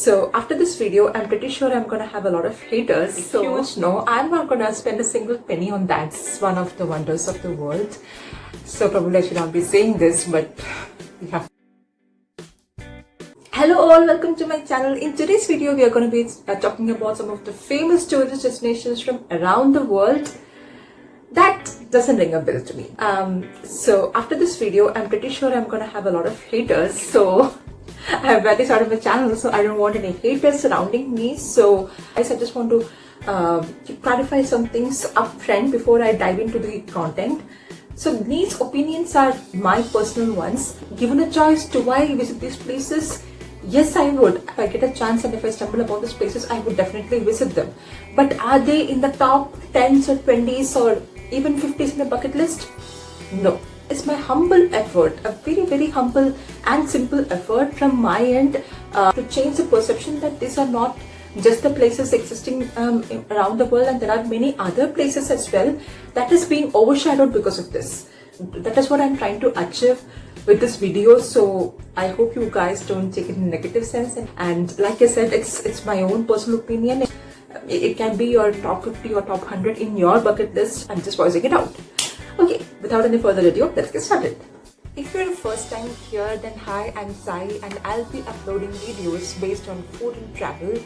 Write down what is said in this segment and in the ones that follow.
So after this video, I'm pretty sure I'm gonna have a lot of haters. So huge no, I'm not gonna spend a single penny on that. It's one of the wonders of the world. So probably I should not be saying this, but we have. Hello all, welcome to my channel. In today's video, we are going to be talking about some of the famous tourist destinations from around the world. That doesn't ring a bell to me. So after this video, I'm pretty sure I'm going to have a lot of haters. So I've barely started my channel, so I don't want any haters surrounding me. So guys, I just want to clarify some things up front before I dive into the content. So these opinions are my personal ones. Given a choice, do I visit these places? Yes, I would. If I get a chance and if I stumble upon these places, I would definitely visit them. But are they in the top 10s or 20s or even 50s in the bucket list? No. It's my humble effort, a very humble and simple effort from my end to change the perception that these are not just the places existing around the world, and there are many other places as well that is being overshadowed because of this. That is what I'm trying to achieve with this video, so I hope you guys don't take it in a negative sense. And like I said, it's my own personal opinion. It can be your top 50 or top 100 in your bucket list. I'm just voicing it out. Okay, without any further ado, let's get started. If you're the first time here, then hi, I'm Sai and I'll be uploading videos based on food and travel.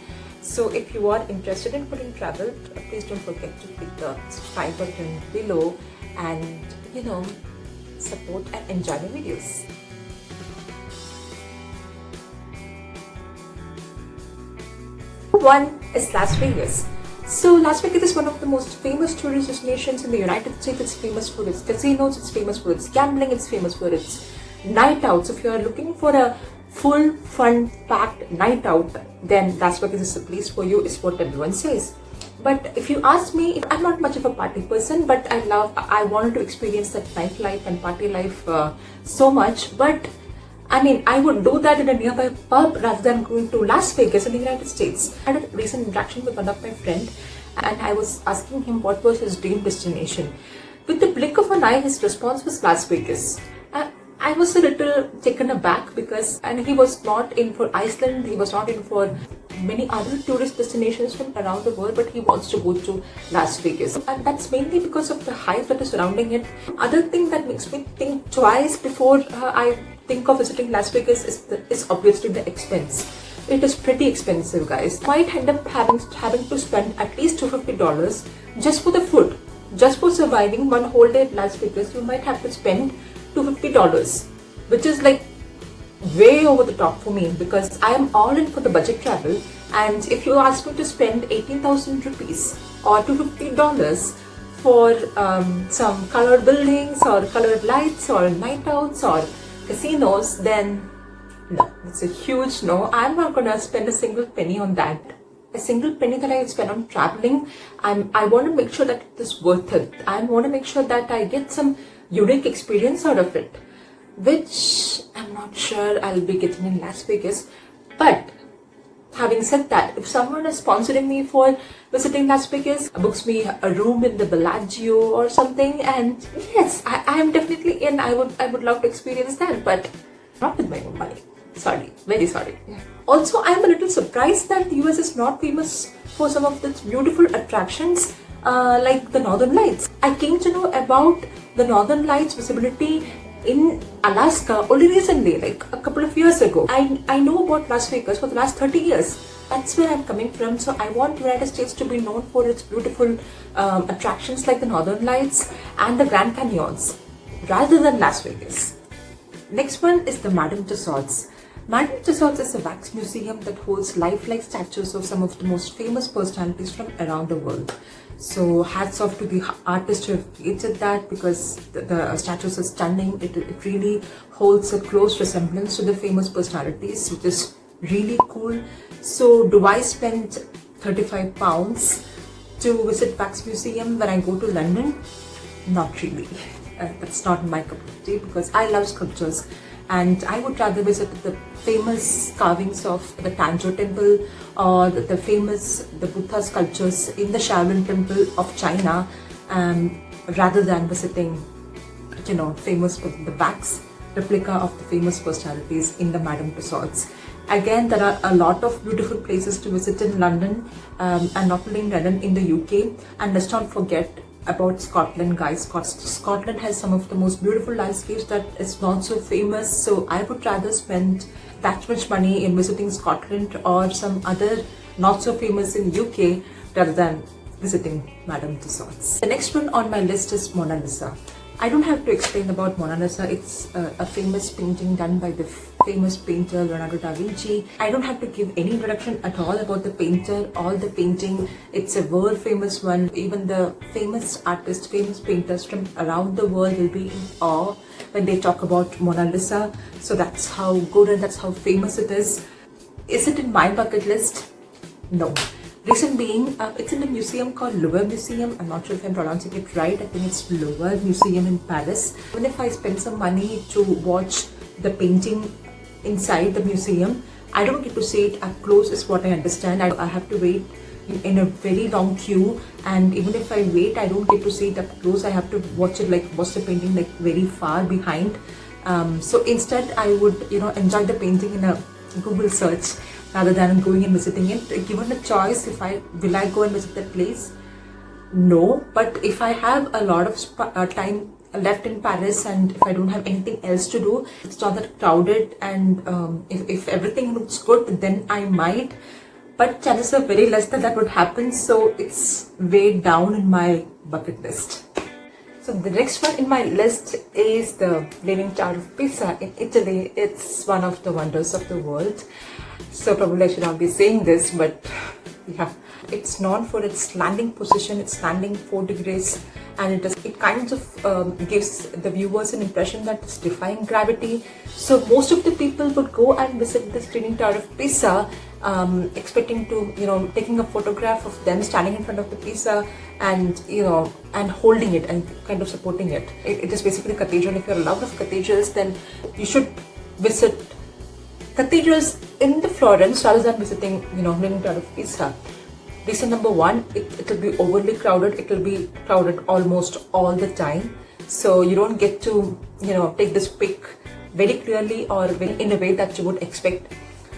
So if you are interested in food and travel, please don't forget to click the subscribe button below and support and enjoy the videos. One is Las Vegas. So Las Vegas is one of the most famous tourist destinations in the United States. It's famous for its casinos, it's famous for its gambling, it's famous for its night outs. If you are looking for a full, fun-packed night out, then Las Vegas is the place for you, is what everyone says. But if you ask me, I'm not much of a party person, but I wanted to experience that nightlife and party life so much. But I mean, I would do that in a nearby pub rather than going to Las Vegas in the United States. I had a recent interaction with one of my friends and I was asking him what was his dream destination. With the blink of an eye, his response was Las Vegas. I was a little taken aback because he was not in for Iceland, he was not in for many other tourist destinations from around the world, but he wants to go to Las Vegas. And that's mainly because of the hype that is surrounding it. Other thing that makes me think twice before I think of visiting Las Vegas is obviously the expense. It is pretty expensive, guys. Might end up having to spend at least $250 just for the food. Just for surviving one whole day at Las Vegas, you might have to spend $250, which is like way over the top for me because I am all in for the budget travel. And if you ask me to spend 18,000 rupees or $250 for some colored buildings or colored lights or night outs or casinos, then no, it's a huge no. I'm not gonna spend a single penny on that. A single penny that I spend on traveling, I want to make sure that it is worth it. I want to make sure that I get some unique experience out of it, which I'm not sure I'll be getting in Las Vegas. But having said that, if someone is sponsoring me for visiting Las Vegas, books me a room in the Bellagio or something, and yes, I am definitely in. I would love to experience that, but not with my own money. Sorry, very sorry. Also, I am a little surprised that the US is not famous for some of its beautiful attractions like the Northern Lights. I came to know about the Northern Lights visibility in Alaska only recently, like a couple of years ago. I know about Las Vegas for the last 30 years. That's where I'm coming from. So I want the United States to be known for its beautiful attractions like the Northern Lights and the Grand Canyons rather than Las Vegas. Next one is the Madame Tussauds. Madame Tussauds is a wax museum that holds lifelike statues of some of the most famous personalities from around the world. So hats off to the artist who have created that because the statues are stunning. It really holds a close resemblance to the famous personalities, which is really cool. So do I spend 35 pounds to visit wax museum when I go to London? Not really. That's not my cup of tea because I love sculptures. And I would rather visit the famous carvings of the Tanjo temple or the Buddha sculptures in the Shaolin temple of China rather than visiting, the wax replica of the famous personalities in the Madame Tussauds. Again, there are a lot of beautiful places to visit in London, and not only in London, in the UK. And let's not forget about Scotland, guys. Scotland has some of the most beautiful landscapes that is not so famous. So I would rather spend that much money in visiting Scotland or some other not so famous in UK rather than visiting Madame Tussauds. The next one on my list is Mona Lisa. I don't have to explain about Mona Lisa. It's a famous painting done by the famous painter Leonardo da Vinci. I don't have to give any introduction at all about the painter or the painting. It's a world famous one. Even the famous artists, famous painters from around the world will be in awe when they talk about Mona Lisa. So that's how good and that's how famous it is. Is it in my bucket list? No. Reason being, it's in a museum called Louvre Museum. I'm not sure if I'm pronouncing it right. I think it's Louvre Museum in Paris. Even if I spend some money to watch the painting inside the museum, I don't get to see it up close is what I understand. I have to wait in a very long queue, and even if I wait, I don't get to see it up close. I have to watch the painting like very far behind. So instead I would enjoy the painting in a Google search rather than going and visiting it. Given a choice, will I go and visit that place? No. But if I have a lot of time left in Paris and if I don't have anything else to do, it's not that crowded, and if everything looks good, then I might. But chances are very less that would happen, so it's way down in my bucket list. So the next one in my list is the Leaning Tower of Pisa in Italy. It's one of the wonders of the world. So probably I should not be saying this, but yeah, it's known for its landing position. It's landing 4 degrees, and it kind of gives the viewers an impression that it's defying gravity. So most of the people would go and visit this Leaning Tower of Pisa, expecting to taking a photograph of them standing in front of the Pisa and and holding it and kind of supporting it. It is basically a cathedral. If you're a lover of cathedrals, then you should visit cathedrals in the Florence rather than visiting Leaning Tower of Pisa. Reason number one, it will be overly crowded. It will be crowded almost all the time, so you don't get to take this pic very clearly or in a way that you would expect.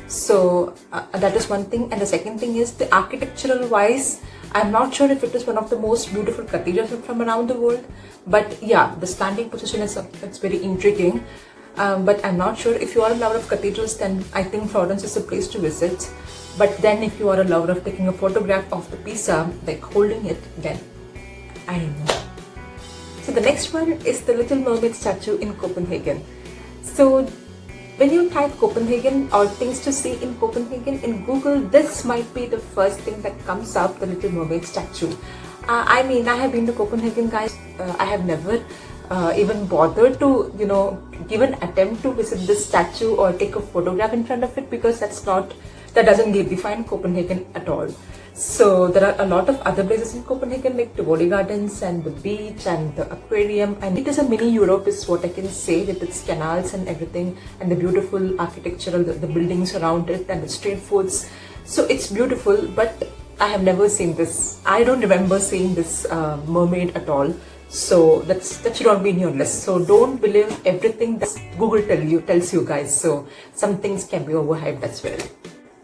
So that is one thing. And the second thing is, the architectural wise, I'm not sure if it is one of the most beautiful cathedrals from around the world, but yeah, the standing position it's very intriguing. But I'm not sure. If you are a lover of cathedrals, then I think Florence is a place to visit. But then if you are a lover of taking a photograph of the Pisa, like holding it, then I don't know. So the next one is the Little Mermaid statue in Copenhagen. So when you type Copenhagen or things to see in Copenhagen in Google, this might be the first thing that comes up, the Little Mermaid statue. I mean, I have been to Copenhagen, guys. I have never even bothered to give an attempt to visit this statue or take a photograph in front of it, because that doesn't define Copenhagen at all. So there are a lot of other places in Copenhagen, like Tivoli Gardens and the beach and the aquarium, and it is a mini Europe is what I can say, with its canals and everything, and the beautiful architectural, the buildings around it and the street foods. So it's beautiful, but I have never seen this. I don't remember seeing this mermaid at all. So that should not be in your list. So don't believe everything that Google tells you, guys. So some things can be overhyped as well.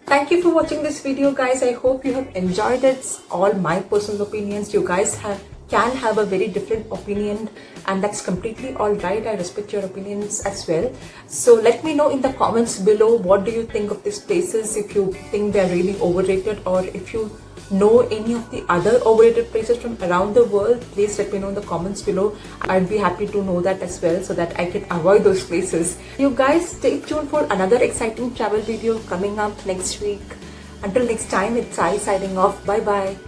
Thank you for watching this video, guys. I hope you have enjoyed it. It's all my personal opinions. You guys can have a very different opinion, and that's completely all right. I respect your opinions as well. So let me know in the comments below, what do you think of these places? If you think they're really overrated, or if you know any of the other overrated places from around the world, please let me know in the comments below. I'd be happy to know that as well, so that I can avoid those places. You guys stay tuned for another exciting travel video coming up next week. Until next time, it's Sai signing off. Bye bye.